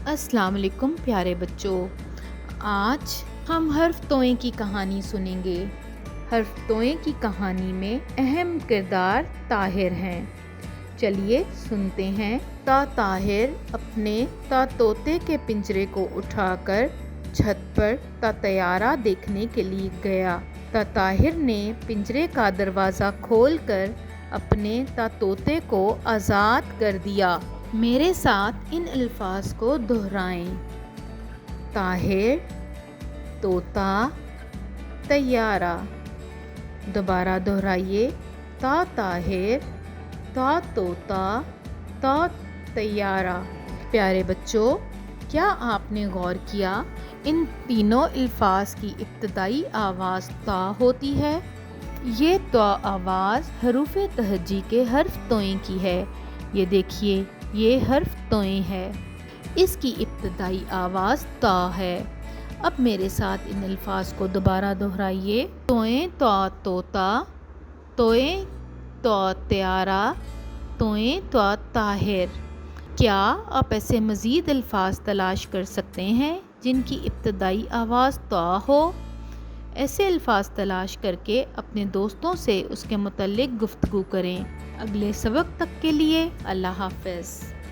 السلام علیکم پیارے بچوں، آج ہم حرف توئیں کی کہانی سنیں گے۔ حرف توئیں کی کہانی میں اہم کردار طاہر ہیں۔ چلیے سنتے ہیں۔ طاہر اپنے طوطے کے پنجرے کو اٹھا کر چھت پر طیارہ دیکھنے کے لیے گیا۔ طاہر نے پنجرے کا دروازہ کھول کر اپنے طوطے کو آزاد کر دیا۔ میرے ساتھ ان الفاظ کو دہرائیں۔ طاہر، طوطا، طیارہ۔ دوبارہ دہرائیے۔ طاہر، طوطا، طیارہ۔ پیارے بچوں، کیا آپ نے غور کیا ان تینوں الفاظ کی ابتدائی آواز طا ہوتی ہے؟ یہ طا آواز حروف تہجی کے حرف توئیں کی ہے۔ یہ دیکھیے، یہ حرف توئیں ہے، اس کی ابتدائی آواز طا ہے۔ اب میرے ساتھ ان الفاظ کو دوبارہ دہرائیے۔ توئیں طوطا، توئیں طیارہ، توئیں طاہر۔ کیا آپ ایسے مزید الفاظ تلاش کر سکتے ہیں جن کی ابتدائی آواز طا ہو؟ ایسے الفاظ تلاش کر کے اپنے دوستوں سے اس کے متعلق گفتگو کریں۔ اگلے سبق تک کے لیے اللہ حافظ۔